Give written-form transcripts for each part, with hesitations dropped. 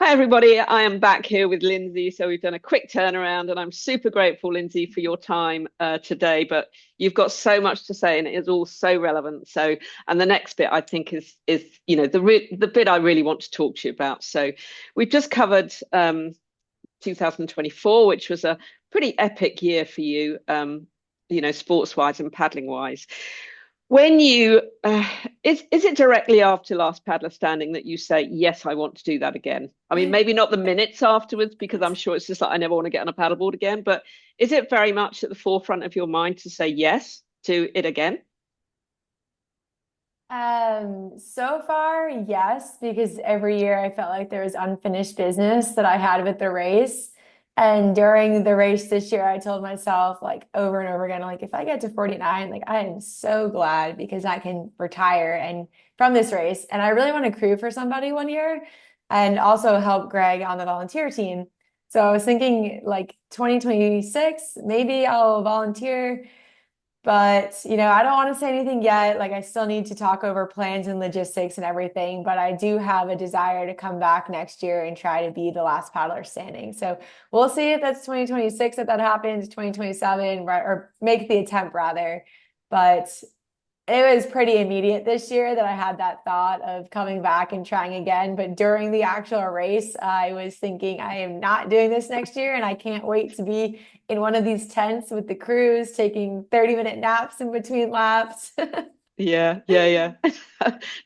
Hi, everybody. I am back here with Lindsey. So we've done a quick turnaround, and I'm super grateful, Lindsey, for your time today. But you've got so much to say, and it is all so relevant. So, and the next bit I think is the bit I really want to talk to you about. So, we've just covered 2024, which was a pretty epic year for you, sports wise and paddling wise. When you is it directly after last paddler standing that you say, yes, I want to do that again? I mean, maybe not the minutes afterwards, because I'm sure it's just like I never want to get on a paddleboard again, but is it very much at the forefront of your mind to say yes to it again? So far, yes, because every year I felt like there was unfinished business that I had with the race. And during the race this year, I told myself like over and over again, like if I get to 49, like I am so glad because I can retire and from this race. And I really want to crew for somebody one year and also help Greg on the volunteer team. So I was thinking like 2026, maybe I'll volunteer. But, I don't want to say anything yet. Like, I still need to talk over plans and logistics and everything. But I do have a desire to come back next year and try to be the last paddler standing. So we'll see if that's 2026 that happens, 2027, right, or make the attempt rather. But it was pretty immediate this year that I had that thought of coming back and trying again. But during the actual race, I was thinking, I am not doing this next year, and I can't wait to be in one of these tents with the crews, taking 30-minute naps in between laps. Yeah, yeah, yeah.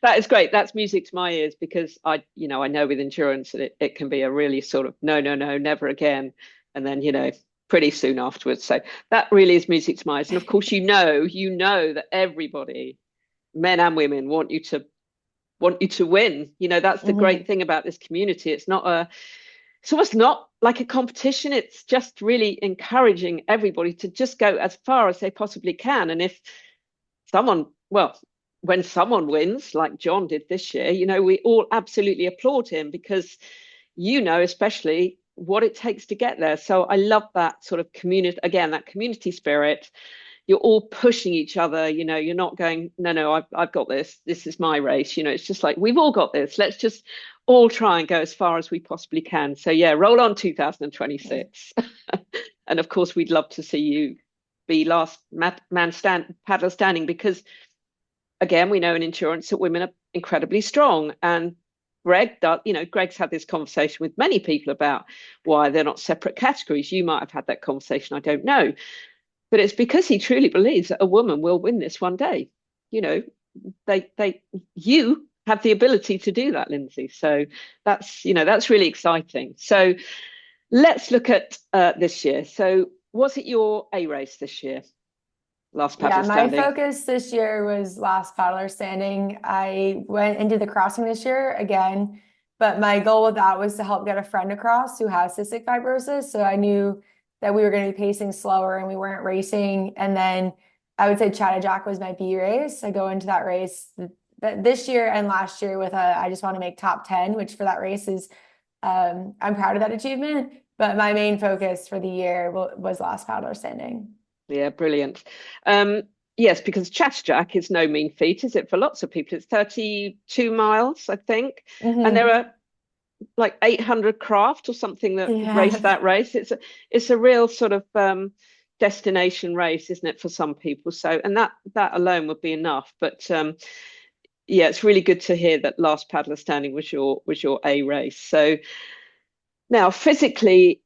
That is great. That's music to my ears because I know with endurance that it can be a really sort of no, no, no, never again. And then, pretty soon afterwards. So that really is music to my ears. And of course, you know that everybody, men and women, want you to win. That's the great Mhm. thing about this community. It's almost not like a competition. It's just really encouraging everybody to just go as far as they possibly can. And if someone, well, when someone wins, like John did this year, we all absolutely applaud him because especially what it takes to get there. So I love that sort of community, again, that community spirit. You're all pushing each other, you're not going, no, no, I've got this. This is my race. It's just like, we've all got this. Let's just all try and go as far as we possibly can. So yeah, roll on 2026. And of course, we'd love to see you be last paddler standing because again, we know in insurance that women are incredibly strong. And Greg's had this conversation with many people about why they're not separate categories. You might have had that conversation, I don't know. But it's because he truly believes that a woman will win this one day. You know, you have the ability to do that, Lindsey. So that's really exciting. So let's look at this year. So was it your A race this year? Last Yeah, paddle my standing. focus this year was last paddler standing. I went into the crossing this year again, but my goal with that was to help get a friend across who has cystic fibrosis. So I knew that we were going to be pacing slower and we weren't racing. And then I would say Chattajack was my B race. I go into that race this year and last year with I just want to make top 10, which for that race is, I'm proud of that achievement. But my main focus for the year was last paddler standing. Yeah, brilliant. Um, yes, because Chatterjack is no mean feat, is it? For lots of people, it's 32 miles, I think. And there Hmm. are like 800 craft or something that race Yeah. that race. It's a real sort of destination race, isn't it, for some people? So, and that alone would be enough. But yeah, it's really good to hear that last paddler standing was your A race. So now physically,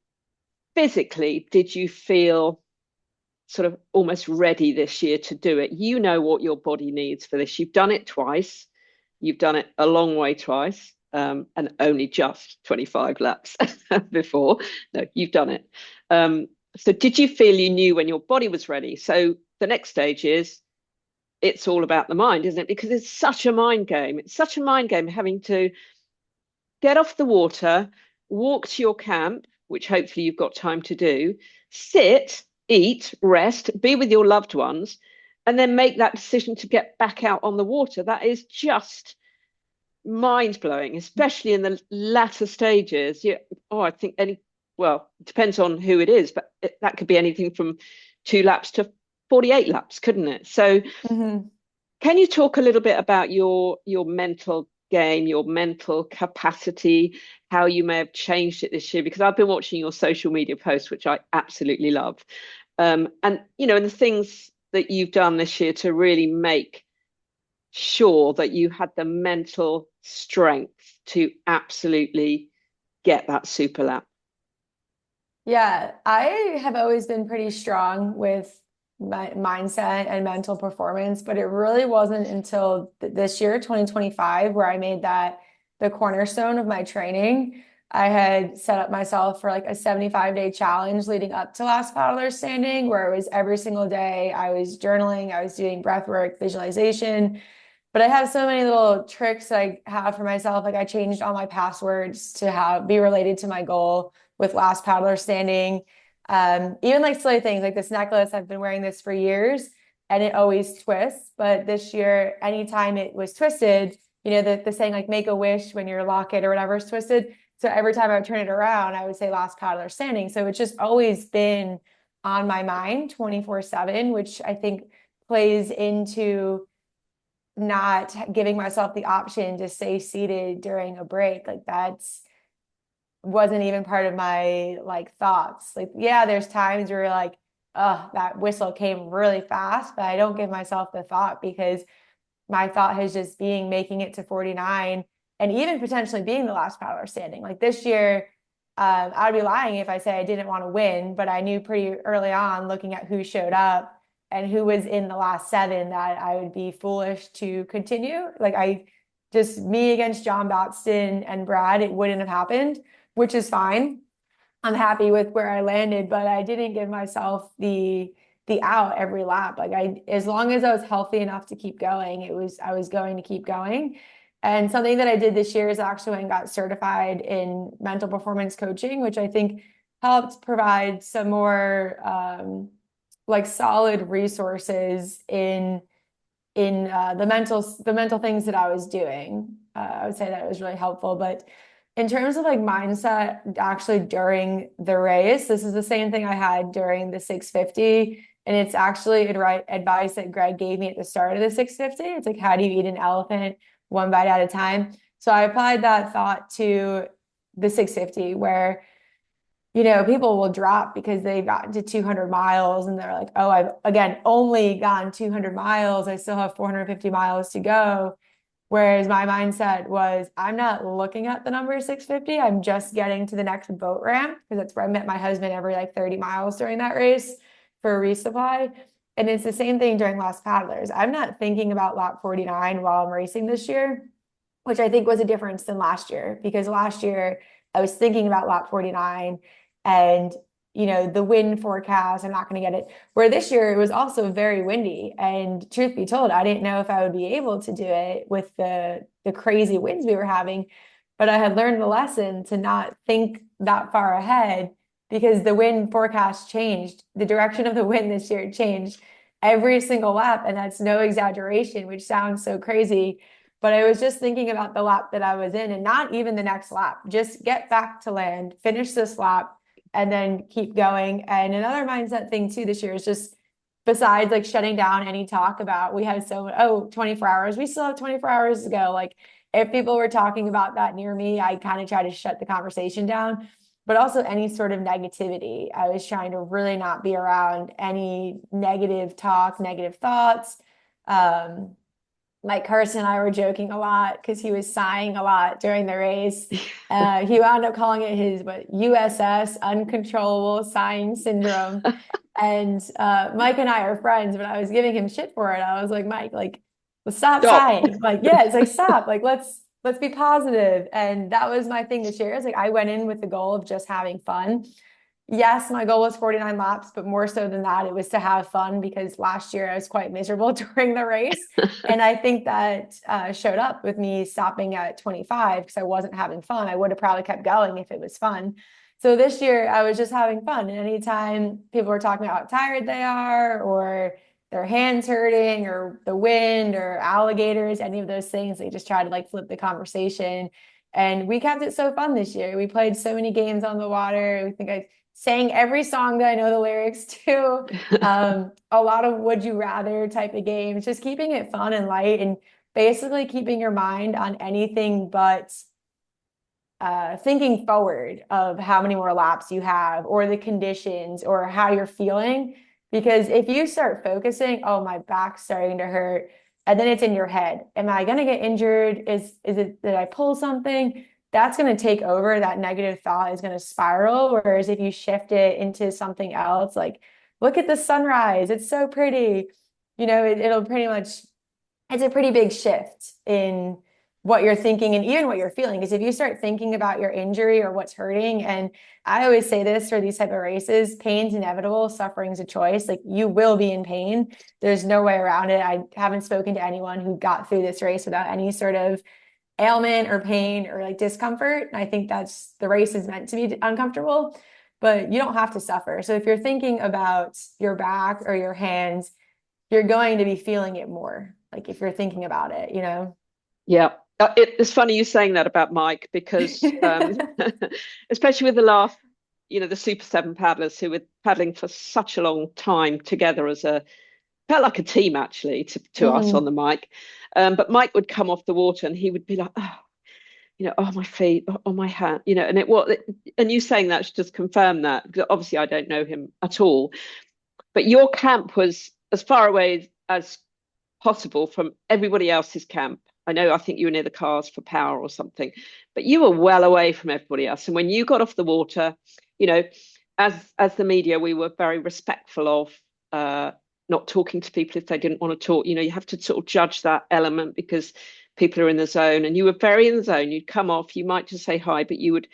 did you feel sort of almost ready this year to do it? You know what your body needs for this. You've done it twice. You've done it a long way twice, and only just 25 laps before. No, you've done it. So did you feel you knew when your body was ready? So the next stage is it's all about the mind, isn't it? Because it's such a mind game. It's such a mind game having to get off the water, walk to your camp, which hopefully you've got time to do, sit, eat, rest, be with your loved ones, and then make that decision to get back out on the water. That is just mind blowing, especially in the latter stages. Yeah. Oh, I think well, it depends on who it is, but that could be anything from 2 laps to 48 laps, couldn't it? So Hmm. can you talk a little bit about your mental game, your mental capacity, how you may have changed it this year, because I've been watching your social media posts, which I absolutely love. And and the things that you've done this year to really make sure that you had the mental strength to absolutely get that super lap. Yeah, I have always been pretty strong with my mindset and mental performance, but it really wasn't until this year, 2025, where I made that the cornerstone of my training. I had set up myself for like a 75-day challenge leading up to last paddler standing, where it was every single day I was journaling, I was doing breath work, visualization. But I have so many little tricks I have for myself. Like I changed all my passwords to be related to my goal with last paddler standing. Even like silly things like this necklace, I've been wearing this for years and it always twists. But this year, anytime it was twisted, the saying like make a wish when your locket or whatever is twisted. So every time I would turn it around, I would say last paddler standing. So it's just always been on my mind 24/7, which I think plays into not giving myself the option to stay seated during a break. Like that's wasn't even part of my like thoughts. Like, yeah, there's times where like, oh, that whistle came really fast, but I don't give myself the thought because my thought has just being making it to 49 and even potentially being the last paddler standing. Like this year, I'd be lying if I say I didn't want to win, but I knew pretty early on looking at who showed up and who was in the last 7 that I would be foolish to continue. Like I just me against John Batston and Brad, it wouldn't have happened, which is fine. I'm happy with where I landed, but I didn't give myself the out every lap. Like as long as I was healthy enough to keep going, I was going to keep going. And something that I did this year is actually went and got certified in mental performance coaching, which I think helped provide some more like solid resources in the mental things that I was doing. I would say that it was really helpful. But in terms of like mindset, actually during the race, this is the same thing I had during the 650. And it's actually advice that Greg gave me at the start of the 650. It's like, how do you eat an elephant one bite at a time? So I applied that thought to the 650 where people will drop because they've gotten to 200 miles and they're like, oh, I've again only gone 200 miles. I still have 450 miles to go. Whereas my mindset was, I'm not looking at the number 650. I'm just getting to the next boat ramp because that's where I met my husband every like 30 miles during that race for a resupply. And it's the same thing during Last Paddlers. I'm not thinking about lap 49 while I'm racing this year, which I think was a difference than last year because last year I was thinking about lap 49 and the wind forecast, I'm not going to get it. Where this year it was also very windy. And truth be told, I didn't know if I would be able to do it with the crazy winds we were having. But I had learned the lesson to not think that far ahead because the wind forecast changed. The direction of the wind this year changed every single lap. And that's no exaggeration, which sounds so crazy. But I was just thinking about the lap that I was in and not even the next lap. Just get back to land, finish this lap, and then keep going. And another mindset thing too this year is just besides like shutting down any talk about we had 24 hours, we still have 24 hours to go. Like if people were talking about that near me, I kind of try to shut the conversation down, but also any sort of negativity. I was trying to really not be around any negative talk, negative thoughts. Mike Carson and I were joking a lot because he was sighing a lot during the race. He wound up calling it his USS, uncontrollable sighing syndrome. And Mike and I are friends, but I was giving him shit for it. I was like, Mike, like, let's stop sighing. Like, yeah, it's like stop. Like, let's be positive. And that was my thing this year. It's like I went in with the goal of just having fun. Yes, my goal was 49 laps, but more so than that, it was to have fun because last year I was quite miserable during the race. And I think that showed up with me stopping at 25 because I wasn't having fun. I would have probably kept going if it was fun. So this year I was just having fun. And anytime people were talking about how tired they are or their hands hurting or the wind or alligators, any of those things, they just try to like flip the conversation. And we kept it so fun this year. We played so many games on the water. I think I sang every song that I know the lyrics to. A lot of would you rather type of games, just keeping it fun and light and basically keeping your mind on anything but thinking forward of how many more laps you have or the conditions or how you're feeling. Because if you start focusing, oh, my back's starting to hurt, and then it's in your head, am I going to get injured? Is it, did I pull something? That's going to take over. That negative thought is going to spiral. Whereas if you shift it into something else, like, look at the sunrise, it's so pretty. It'll pretty much, it's a pretty big shift in what you're thinking and even what you're feeling. Because if you start thinking about your injury or what's hurting, and I always say this for these type of races, pain's inevitable, suffering's a choice. Like, you will be in pain. There's no way around it. I haven't spoken to anyone who got through this race without any sort of ailment or pain or like discomfort. And I think that's, the race is meant to be uncomfortable, but you don't have to suffer. So if you're thinking about your back or your hands, you're going to be feeling it more. Like, if you're thinking about it, Yeah. It's funny you saying that about Mike, because especially with the last, the Super 7 paddlers who were paddling for such a long time together felt like a team actually to us on the mic. But Mike would come off the water and he would be like, oh, oh, my feet, oh, my hand, and you saying that should just confirm that, because obviously I don't know him at all. But your camp was as far away as possible from everybody else's camp. I think you were near the cars for power or something, but you were well away from everybody else. And when you got off the water, as the media, we were very respectful of not talking to people if they didn't want to talk. You have to sort of judge that element because people are in the zone, and you were very in the zone. You'd come off, you might just say hi, but you would,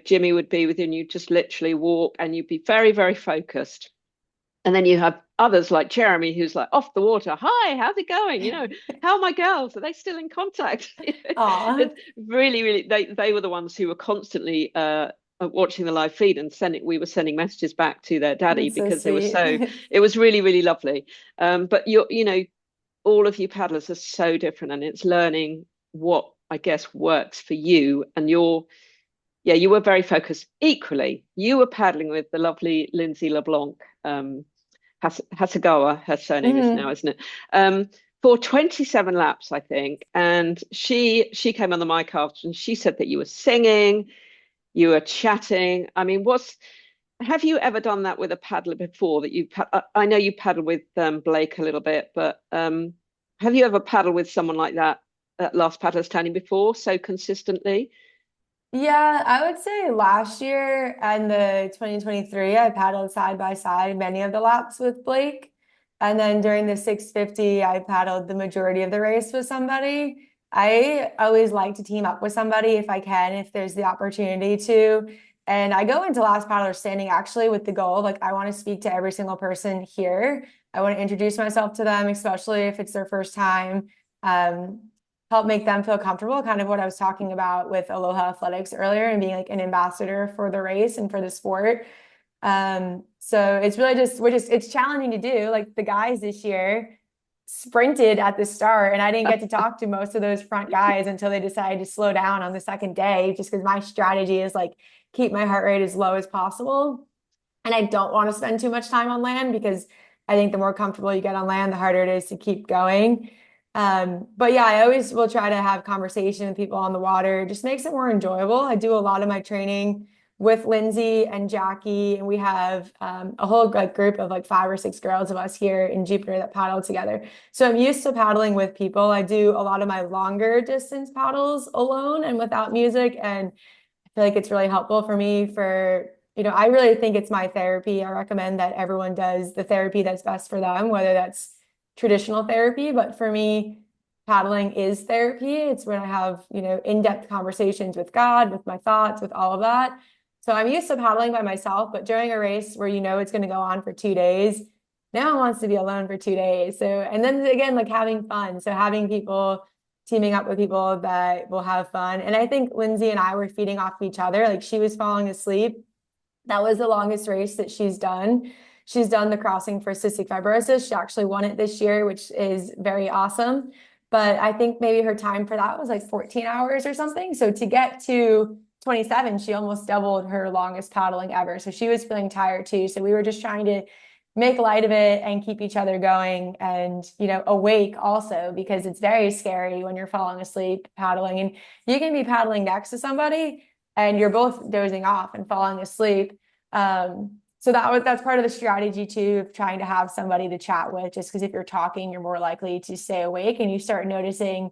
Jimmy would be with you and you'd just literally walk and you'd be very, very focused. And then you have others like Jeremy, who's like off the water. Hi, how's it going? How are my girls? Are they still in contact? It's really, really, they were the ones who were constantly watching the live feed and we were sending messages back to their daddy because they were it was really, really lovely. But all of you paddlers are so different, and it's learning what I guess works for you. And you were very focused. Equally, you were paddling with the lovely Lindsey LeBlanc. Hasegawa, her surname is now, isn't it? For 27 laps, I think. And she came on the mic after, and she said that you were singing, you were chatting. I mean, have you ever done that with a paddler before? I know you paddled with Blake a little bit, but have you ever paddled with someone like that at Last Paddler Standing before, so consistently? Yeah, I would say last year and the 2023, I paddled side by side many of the laps with Blake. And then during the 650, I paddled the majority of the race with somebody. I always like to team up with somebody if I can, if there's the opportunity to. And I go into Last Paddler Standing actually with the goal, like, I want to speak to every single person here. I want to introduce myself to them, especially if it's their first time. Help make them feel comfortable, kind of what I was talking about with Aloha Athletics earlier, and being like an ambassador for the race and for the sport. So it's really it's challenging to do. Like, the guys this year sprinted at the start, and I didn't get to talk to most of those front guys until they decided to slow down on the second day, just because my strategy is like, keep my heart rate as low as possible. And I don't want to spend too much time on land, because I think the more comfortable you get on land, the harder it is to keep going. But yeah, I always will try to have conversation with people on the water. It just makes it more enjoyable. I do a lot of my training with Lindsey and Jackie, and we have a whole group of like 5 or 6 girls of us here in Jupiter that paddle together. So I'm used to paddling with people. I do a lot of my longer distance paddles alone and without music, and I feel like it's really helpful for me I really think it's my therapy. I recommend that everyone does the therapy that's best for them, whether that's traditional therapy, but for me, paddling is therapy. It's when I have, in-depth conversations with God, with my thoughts, with all of that. So I'm used to paddling by myself, but during a race where it's going to go on for 2 days, no one wants to be alone for 2 days. So, and then again, like, having fun. So having people, teaming up with people that will have fun. And I think Lindsey and I were feeding off each other. Like, she was falling asleep. That was the longest race that she's done. She's done the crossing for cystic fibrosis. She actually won it this year, which is very awesome. But I think maybe her time for that was like 14 hours or something. So to get to 27, she almost doubled her longest paddling ever. So she was feeling tired too. So we were just trying to make light of it and keep each other going and, awake also, because it's very scary when you're falling asleep paddling, and you can be paddling next to somebody and you're both dozing off and falling asleep. So that's part of the strategy too, of trying to have somebody to chat with, just because if you're talking, you're more likely to stay awake, and you start noticing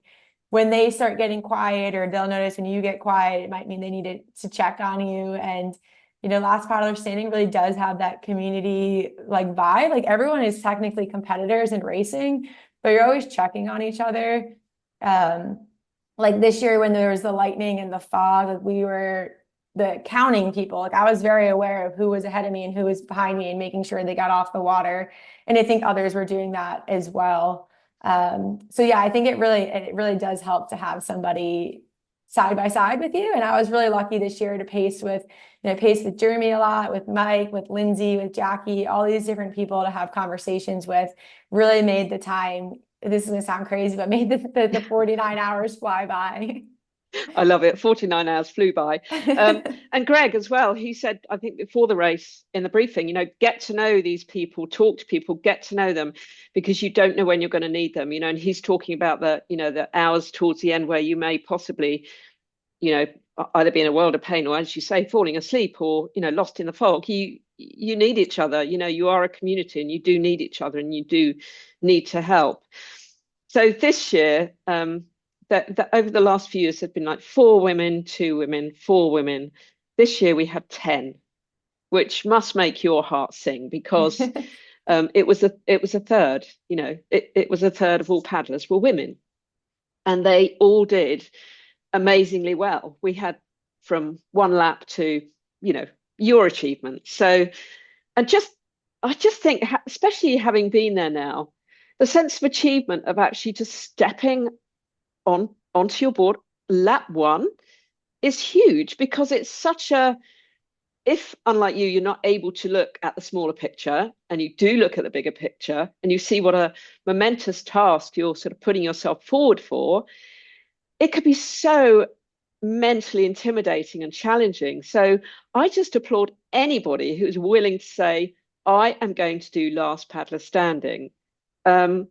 when they start getting quiet, or they'll notice when you get quiet, it might mean they need to check on you. And Last Paddler Standing really does have that community like vibe. Like everyone is technically competitors in racing, but you're always checking on each other. Like this year when there was the lightning and the fog, we were the counting people. Like I was very aware of who was ahead of me and who was behind me and making sure they got off the water. And I think others were doing that as well. So yeah, I think it really does help to have somebody side by side with you. And I was really lucky this year to pace with Jeremy a lot, with Mike, with Lindsey, with Jackie, all these different people to have conversations with. Really made the time, this is going to sound crazy, but made the 49 hours fly by. I love it. 49 hours flew by. And Greg as well, he said, I think before the race in the briefing, get to know these people, talk to people, get to know them, because you don't know when you're going to need them, and he's talking about the hours towards the end where you may possibly, either be in a world of pain or, as you say, falling asleep or, lost in the fog. You need each other, you are a community and you do need each other and you do need to help. So this year, that over the last few years have been like 4 women, 2 women, 4 women. This year we had 10, which must make your heart sing, because it was a third. It was a third of all paddlers were women, and they all did amazingly well. We had from 1 lap to your achievement. So, and I just think, especially having been there now, the sense of achievement of actually just stepping onto your board lap 1 is huge, because it's such a, if unlike you're not able to look at the smaller picture and you do look at the bigger picture and you see what a momentous task you're sort of putting yourself forward for, it could be so mentally intimidating and challenging. So I just applaud anybody who's willing to say, I am going to do Last Paddler Standing. And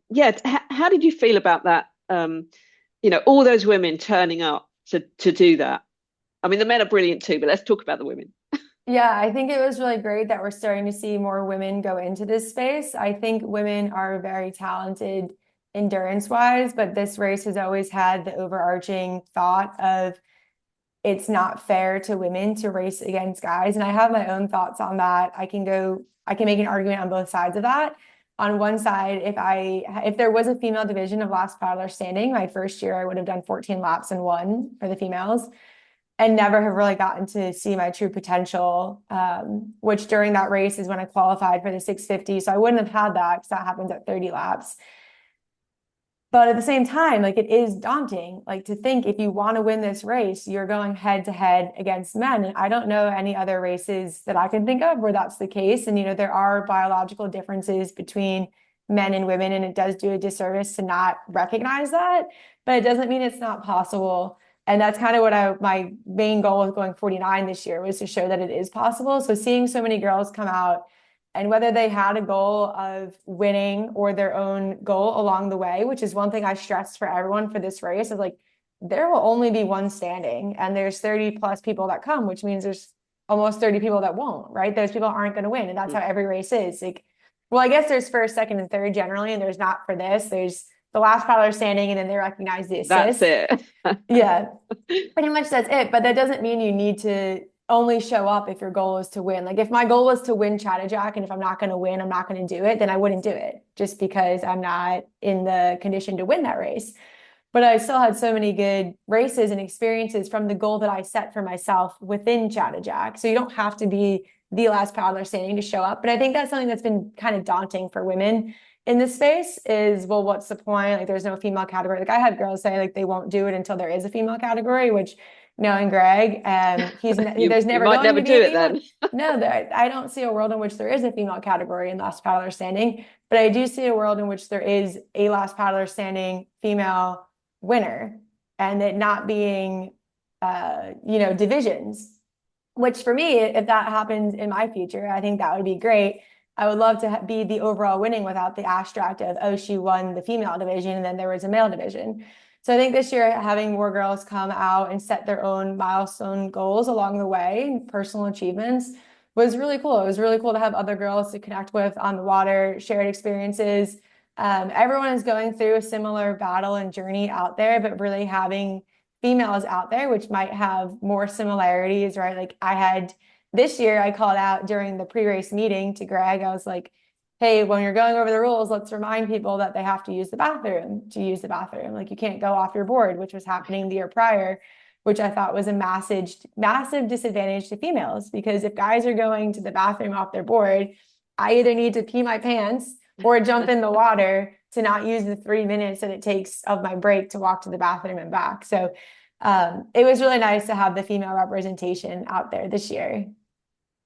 yeah, how did you feel about that? All those women turning up to do that. I mean, the men are brilliant too, but let's talk about the women. Yeah, I think it was really great that we're starting to see more women go into this space. I think women are very talented endurance-wise, but this race has always had the overarching thought of it's not fair to women to race against guys. And I have my own thoughts on that. I can make an argument on both sides of that. On one side, if there was a female division of Last Paddler Standing, my first year I would have done 14 laps and won for the females, and never have really gotten to see my true potential, which during that race is when I qualified for the 650. So I wouldn't have had that, because that happens at 30 laps. But at the same time, like, it is daunting, like, to think if you want to win this race, you're going head to head against men. And I don't know any other races that I can think of where that's the case. And, there are biological differences between men and women, and it does do a disservice to not recognize that, but it doesn't mean it's not possible. And that's kind of what my main goal with going 49 this year was, to show that it is possible. So seeing so many girls come out, and whether they had a goal of winning or their own goal along the way, which is one thing I stressed for everyone for this race, is like, there will only be one standing, and there's 30 plus people that come, which means there's almost 30 people that won't, right? Those people aren't going to win. And that's how every race is. Like, well, I guess there's first, second, and third generally, and there's not for this. There's the Last Paddler Standing, and then they recognize the assist. That's it. Yeah, pretty much that's it. But that doesn't mean you need to only show up if your goal is to win. Like, if my goal was to win Chattajack, and if I'm not going to win, I'm not going to do it, then I wouldn't do it, just because I'm not in the condition to win that race. But I still had so many good races and experiences from the goal that I set for myself within Chattajack. So you don't have to be the Last Paddler Standing to show up. But I think that's something that's been kind of daunting for women in this space is, well, what's the point? Like, there's no female category. Like, I had girls say, like, they won't do it until there is a female category, which, knowing Greg, there's never you might going never to be do a it female. then. No, I don't see a world in which there is a female category in Last Paddler Standing, but I do see a world in which there is a Last Paddler Standing female winner, and it not being, divisions. Which for me, if that happens in my future, I think that would be great. I would love to be the overall winning without the asterisk of, oh, she won the female division and then there was a male division. So I think this year having more girls come out and set their own milestone goals along the way, personal achievements, was really cool. It was really cool to have other girls to connect with on the water, shared experiences. Everyone is going through a similar battle and journey out there, but really having females out there, which might have more similarities, right? Like I had this year, I called out during the pre-race meeting to Greg. I was like, hey, when you're going over the rules, let's remind people that they have to use the bathroom to use the bathroom. Like you can't go off your board, which was happening the year prior, which I thought was a massive disadvantage to females, because if guys are going to the bathroom off their board, I either need to pee my pants or jump in the water to not use the 3 minutes that it takes of my break to walk to the bathroom and back. So it was really nice to have the female representation out there this year.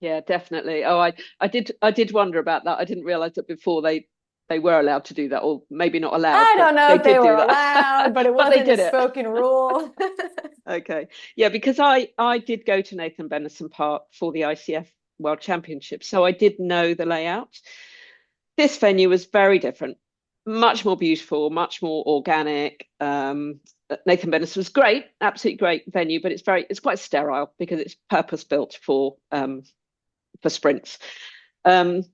Yeah, definitely. Oh, I did wonder about that. I didn't realize that before they were allowed to do that, or maybe not allowed, I but don't know they if they did were do that. allowed, but it But they wasn't a did it. spoken rule. Okay. Yeah, because I did go to Nathan Benison Park for the ICF World Championship, so I did know the layout. This venue was very different, much more beautiful, much more organic. Nathan Benison was great, absolutely great venue, but it's quite sterile because it's purpose built for sprints. Um,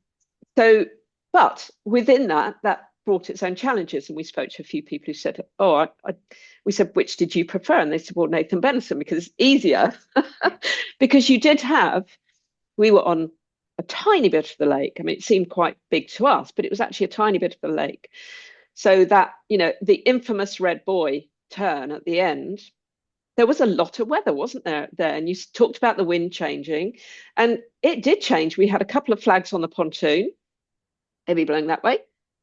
so, but within that brought its own challenges. And we spoke to a few people who said, we said, which did you prefer? And they said, well, Nathan Benison, because it's easier. Because we were on a tiny bit of the lake. I mean, it seemed quite big to us, but it was actually a tiny bit of the lake. So that, the infamous red buoy turn at the end, there was a lot of weather, wasn't there? And you talked about the wind changing, and it did change. We had a couple of flags on the pontoon, heavy blowing that way.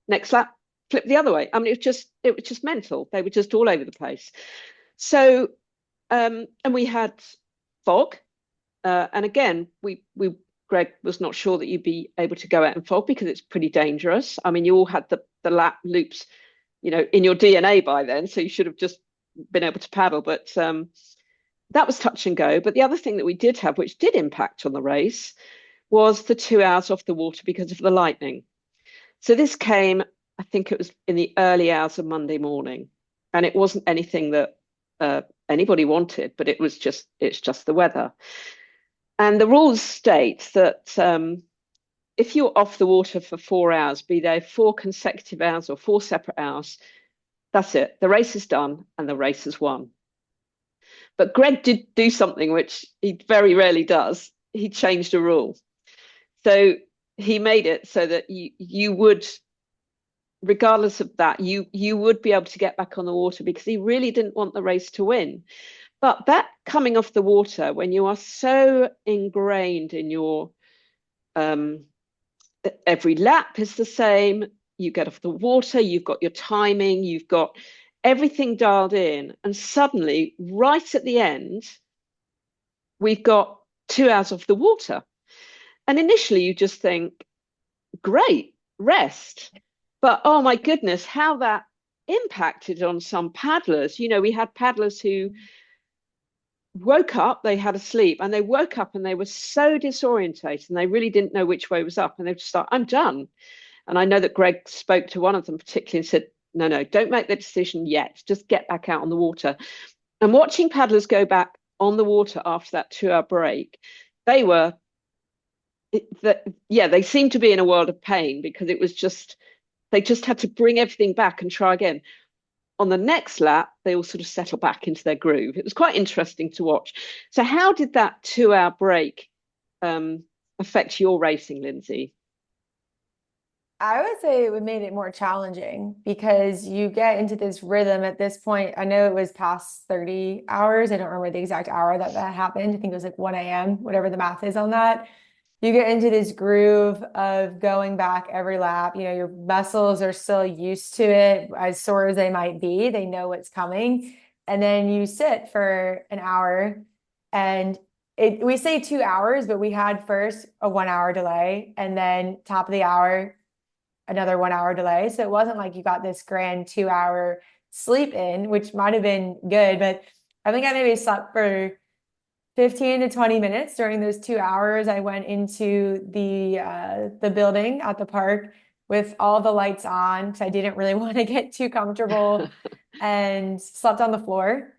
Next lap, flip the other way. I mean, it was just mental. They were just all over the place. So, and we had fog, and again, Greg was not sure that you'd be able to go out in fog because it's pretty dangerous. I mean, you all had the lap loops, in your DNA by then, so you should have just been able to paddle, but that was touch and go. But the other thing that we did have, which did impact on the race, was the 2 hours off the water because of the lightning. So this came, I think it was in the early hours of Monday morning, and it wasn't anything that anybody wanted, but it's just the weather. And the rules state that if you're off the water for 4 hours, be there 4 consecutive hours or 4 separate hours, that's it. The race is done and the race is won. But Greg did do something which he very rarely does. He changed a rule. So he made it so that you would, regardless of that, you would be able to get back on the water, because he really didn't want the race to win. But that coming off the water, when you are so ingrained in your every lap is the same, you get off the water, you've got your timing, you've got everything dialed in, and suddenly, right at the end, we've got 2 hours off the water. And initially you just think, great, rest. But oh my goodness, how that impacted on some paddlers. We had paddlers who woke up, they had a sleep, and they woke up and they were so disorientated and they really didn't know which way was up, and they just thought, I'm done. And I know that Greg spoke to one of them particularly and said, no, don't make the decision yet. Just get back out on the water. And watching paddlers go back on the water after that 2-hour break, they seemed to be in a world of pain, because they just had to bring everything back and try again. On the next lap, they all sort of settle back into their groove. It was quite interesting to watch. So how did that 2-hour break affect your racing, Lindsey? I would say it made it more challenging, because you get into this rhythm at this point. I know it was past 30 hours. I don't remember the exact hour that happened. I think it was like 1 a.m., whatever the math is on that. You get into this groove of going back every lap. Your muscles are still used to it, as sore as they might be. They know what's coming. And then you sit for an hour, and we say 2 hours, but we had first a 1 hour delay, and then top of the hour, another 1 hour delay. So it wasn't like you got this grand 2 hour sleep in, which might have been good, but I think I maybe slept for 15 to 20 minutes during those 2 hours. I went into the building at the park with all the lights on because I didn't really want to get too comfortable and slept on the floor.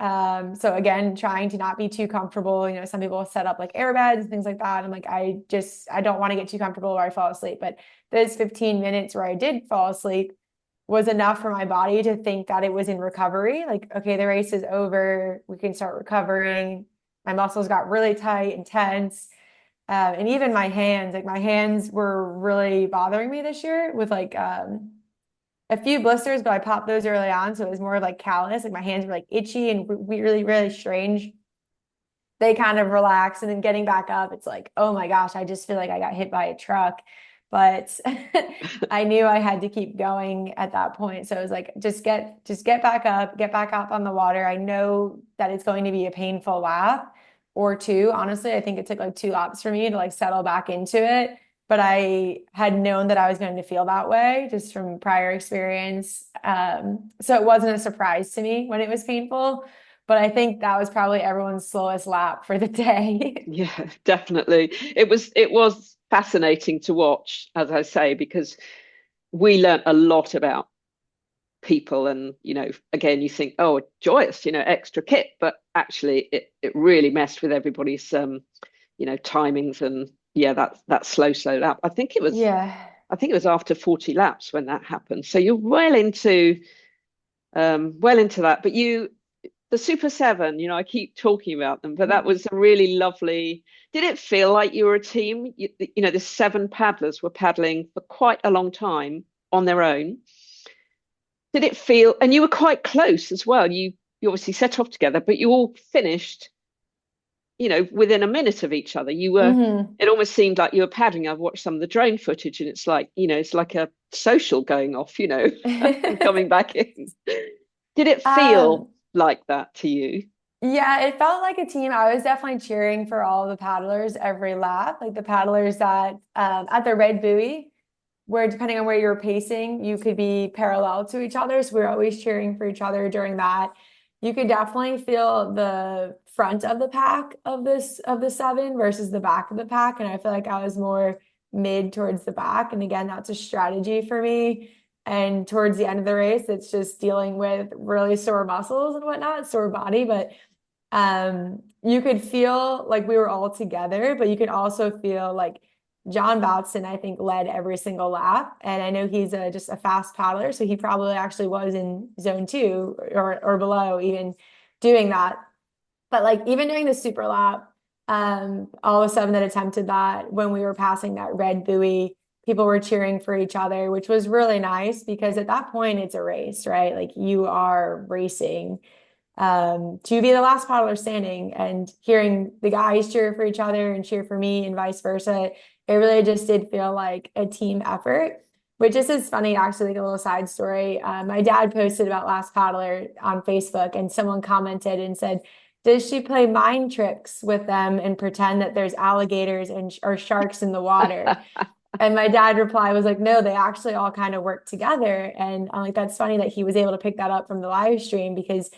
So again, trying to not be too comfortable. You know, some people set up like air beds, things like that. I'm like, I don't want to get too comfortable where I fall asleep. But those 15 minutes where I did fall asleep was enough for my body to think that it was in recovery. Like, okay, the race is over. We can start recovering. My muscles got really tight and tense. And even my hands, like my hands were really bothering me this year with like a few blisters, but I popped those early on. So it was more like callus. Like my hands were like itchy and really, really strange. They kind of relax. And then getting back up, it's like, oh my gosh, I just feel like I got hit by a truck. But I knew I had to keep going at that point. So it was like, just get back up on the water. I know that it's going to be a painful lap or two. Honestly, I think it took like 2 laps for me to like settle back into it. But I had known that I was going to feel that way just from prior experience. So it wasn't a surprise to me when it was painful. But I think that was probably everyone's slowest lap for the day. Yeah, definitely. It was fascinating to watch, as I say, because we learnt a lot about people. And, again, you think, oh, joyous, extra kit, but actually it really messed with everybody's timings. And yeah, that slow lap. Yeah. I think it was after 40 laps when that happened. So you're well into that. But the Super Seven, I keep talking about them, but that was a really lovely. Did it feel like you were a team? The seven paddlers were paddling for quite a long time on their own. Did it feel, and you were quite close as well. You obviously set off together, but you all finished, within a minute of each other. Hmm. It almost seemed like you were paddling. I've watched some of the drone footage and it's like, it's like a social going off, and coming back in. Did it feel Um, like that to you? yeah, it felt like a team. I was definitely cheering for all the paddlers every lap, like the paddlers that at the red buoy, where depending on where you're pacing, you could be parallel to each other. So we were always cheering for each other during that. You could definitely feel the front of the pack of the seven versus the back of the pack. And I feel like I was more mid towards the back. And again, that's a strategy for me. And towards the end of the race, it's just dealing with really sore muscles and whatnot, sore body. But you could feel like we were all together, but you could also feel like John Batson, I think, led every single lap. And I know he's just a fast paddler, so he probably actually was in zone two or below even doing that. But like even doing the super lap, all of a sudden that attempted that when we were passing that red buoy, people were cheering for each other, which was really nice because at that point it's a race, right? Like you are racing to be the last paddler standing and hearing the guys cheer for each other and cheer for me and vice versa. It really just did feel like a team effort, which just is funny, actually, like a little side story. My dad posted about Last Paddler on Facebook and someone commented and said, does she play mind tricks with them and pretend that there's alligators and or sharks in the water? And my dad reply was like, no, they actually all kind of work together. And I'm like, that's funny that he was able to pick that up from the live stream because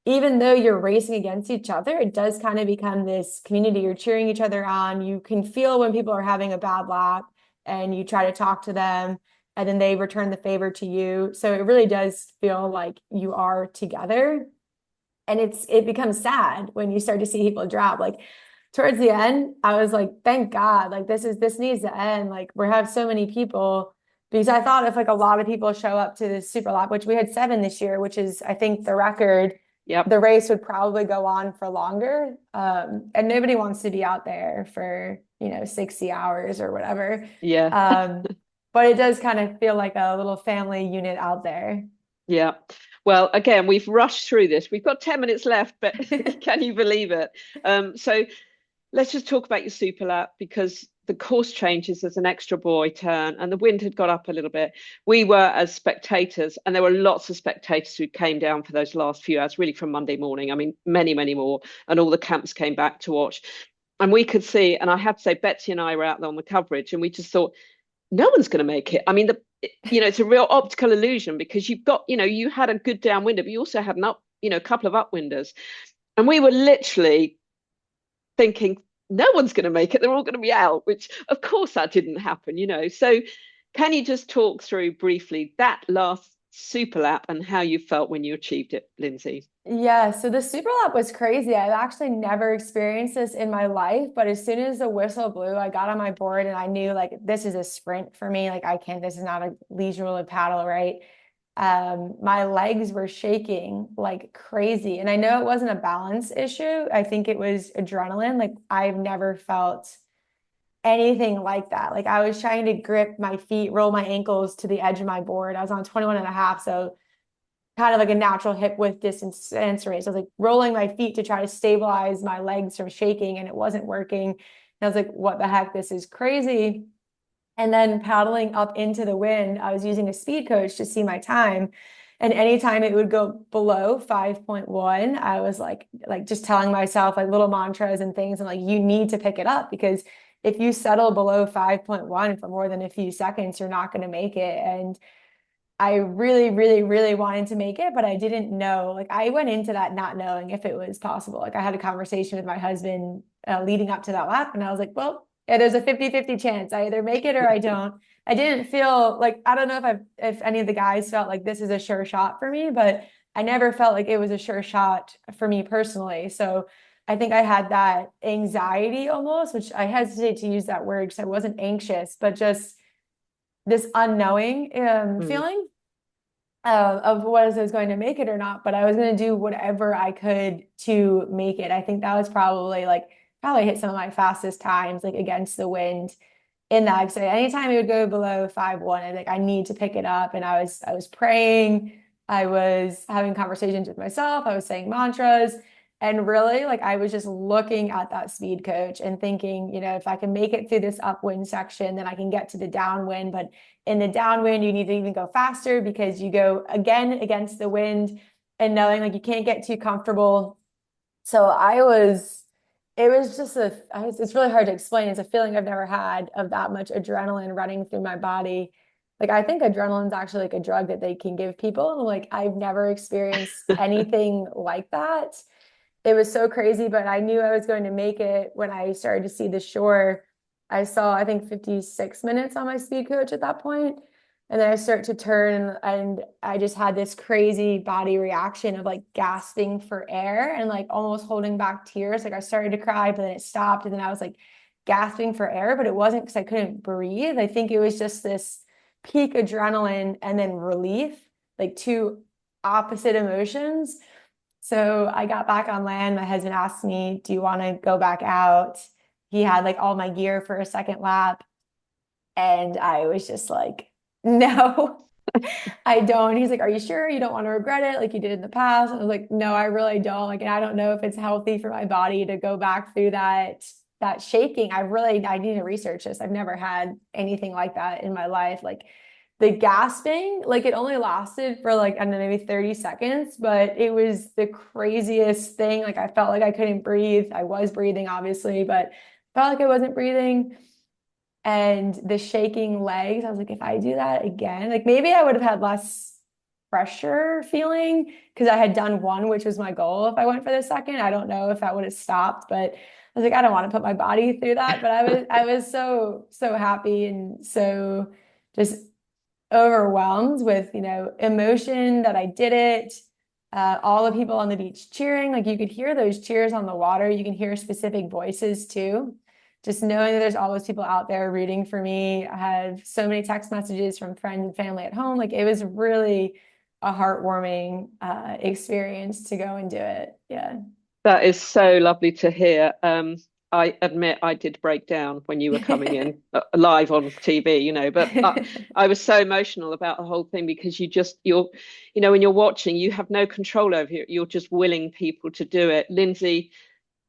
even though you're racing against each other, it does kind of become this community. You're cheering each other on. You can feel when people are having a bad lap and you try to talk to them and then they return the favor to you. So it really does feel like you are together. And it becomes sad when you start to see people drop. Like towards the end, I was like, thank God, like this needs to end. Like we have so many people because I thought if like a lot of people show up to this super lap, which we had 7 this year, which is I think the record, Yep. the race would probably go on for longer. And nobody wants to be out there for, 60 hours or whatever. Yeah. But it does kind of feel like a little family unit out there. Yeah. Well, again, we've rushed through this. We've got 10 minutes left, but can you believe it? So let's just talk about your super lap because the course changes as an extra buoy turn and the wind had got up a little bit. We were as spectators, and there were lots of spectators who came down for those last few hours, really from Monday morning. I mean, many, many more. And all the camps came back to watch. And we could see, and I have to say, Betsy and I were out there on the coverage, and we just thought, no one's going to make it. I mean, it's a real optical illusion because you've got, you had a good downwinder, but you also had a couple of upwinders. And we were literally thinking no one's going to make it, they're all going to be out, which of course that didn't happen, you know. So can you just talk through briefly that last super lap and how you felt when you achieved it, Lindsey? Yeah, so the super lap was crazy. I've actually never experienced this in my life, but as soon as the whistle blew, I got on my board and I knew like this is a sprint for me. Like I can't, this is not a leisurely paddle, right? My legs were shaking like crazy. And I know it wasn't a balance issue. I think it was adrenaline. Like I've never felt anything like that. Like I was trying to grip my feet, roll my ankles to the edge of my board. I was on 21 and a half, so kind of like a natural hip width distance race. I was like rolling my feet to try to stabilize my legs from shaking, and it wasn't working. And I was like, what the heck? This is crazy. And then paddling up into the wind, I was using a speed coach to see my time. And anytime it would go below 5.1, I was like just telling myself like little mantras and things. And like, you need to pick it up because if you settle below 5.1 for more than a few seconds, you're not going to make it. And I really, really, really wanted to make it, but I didn't know. Like I went into that not knowing if it was possible. Like I had a conversation with my husband leading up to that lap, and I was like, well, yeah, there's a 50-50 chance. I either make it or I don't. I didn't feel like, I don't know if any of the guys felt like this is a sure shot for me, but I never felt like it was a sure shot for me personally. So I think I had that anxiety almost, which I hesitate to use that word because I wasn't anxious, but just this unknowing Mm. feeling of was I was going to make it or not, but I was going to do whatever I could to make it. I think that was probably hit some of my fastest times, like against the wind in that. So anytime it would go below 5.1, I think I need to pick it up. And I was praying, I was having conversations with myself, I was saying mantras. And really, like I was just looking at that speed coach and thinking, if I can make it through this upwind section, then I can get to the downwind. But in the downwind, you need to even go faster because you go again against the wind and knowing like you can't get too comfortable. So it was just it's really hard to explain. It's a feeling I've never had of that much adrenaline running through my body. Like I think adrenaline's actually like a drug that they can give people. And like I've never experienced anything like that. It was so crazy, but I knew I was going to make it when I started to see the shore. I saw, I think, 56 minutes on my speed coach at that point. And then I start to turn and I just had this crazy body reaction of like gasping for air and like almost holding back tears. Like I started to cry, but then it stopped. And then I was like gasping for air, but it wasn't because I couldn't breathe. I think it was just this peak adrenaline and then relief, like two opposite emotions. So I got back on land. My husband asked me, do you want to go back out? He had like all my gear for a second lap. And I was just like, no, I don't. He's like, are you sure you don't want to regret it like you did in the past? And I was like, no, I really don't. Like, and I don't know if it's healthy for my body to go back through that shaking. I need to research this. I've never had anything like that in my life. Like the gasping, like it only lasted for like, I don't know, maybe 30 seconds, but it was the craziest thing. Like I felt like I couldn't breathe. I was breathing, obviously, but felt like I wasn't breathing. And the shaking legs, I was like, if I do that again, like maybe I would have had less pressure feeling because I had done one, which was my goal. If I went for the second, I don't know if that would have stopped, but I was like, I don't want to put my body through that. But I was so happy and so just overwhelmed with, emotion that I did it. All the people on the beach cheering, like you could hear those cheers on the water. You can hear specific voices too. Just knowing that there's always people out there rooting for me. I have so many text messages from friends and family at home. Like it was really a heartwarming experience to go and do it. Yeah. That is so lovely to hear. I admit I did break down when you were coming in live on TV, but I was so emotional about the whole thing because when you're watching, you have no control over it. You're just willing people to do it. Lindsey,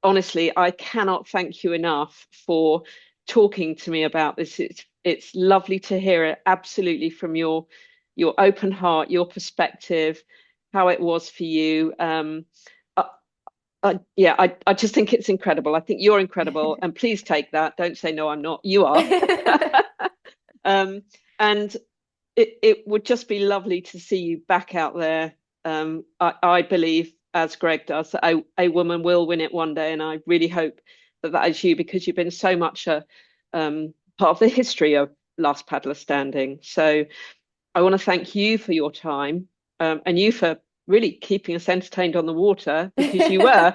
honestly, I cannot thank you enough for talking to me about this. It's lovely to hear it absolutely from your open heart, your perspective, how it was for you. Yeah, I just think it's incredible. I think you're incredible, and please take that. Don't say no, I'm not. You are. um, and it would just be lovely to see you back out there. I believe, as Greg does, that a woman will win it one day, and I really hope that is you, because you've been so much a part of the history of Last Paddler Standing. So I want to thank you for your time, and you for really keeping us entertained on the water, because you were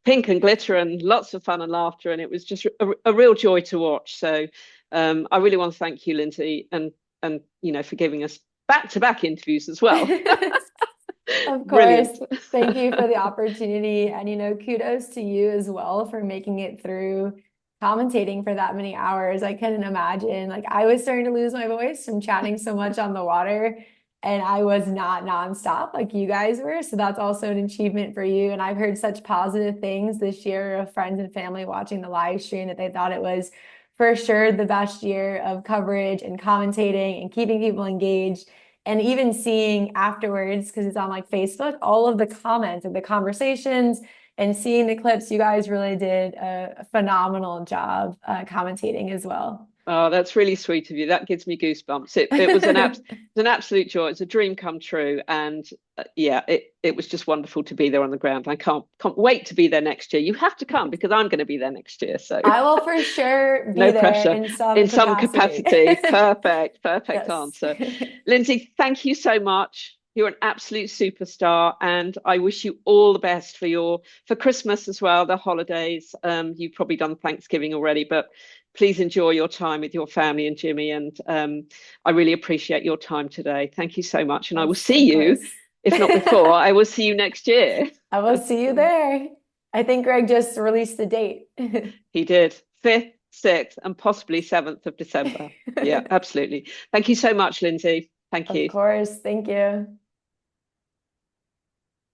pink and glitter and lots of fun and laughter, and it was just a real joy to watch. So I really want to thank you, Lindsey, and for giving us back-to-back interviews as well. Of course. Brilliant. Thank you for the opportunity. And, kudos to you as well for making it through commentating for that many hours. I couldn't imagine. Like, I was starting to lose my voice from chatting so much on the water, and I was not nonstop like you guys were. So that's also an achievement for you. And I've heard such positive things this year of friends and family watching the live stream, that they thought it was for sure the best year of coverage and commentating and keeping people engaged. And even seeing afterwards, because it's on like Facebook, all of the comments and the conversations, and seeing the clips, you guys really did a phenomenal job commentating as well. Oh, that's really sweet of you. That gives me goosebumps. It was an absolute joy. It's a dream come true, and yeah, it was just wonderful to be there on the ground. I can't wait to be there next year. You have to come, because I'm going to be there next year. So I will for sure be no there pressure in some capacity. Perfect Yes. answer. Lindsey, thank you so much. You're an absolute superstar, and I wish you all the best for Christmas as well, the holidays. You've probably done Thanksgiving already, but please enjoy your time with your family and Jimmy. And I really appreciate your time today. Thank you so much. And I will see you, if not before, I will see you next year. I will see you there. I think Greg just released the date. He did. 5th, 6th, and possibly 7th of December. Yeah, absolutely. Thank you so much, Lindsey. Thank you. Of course. Thank you.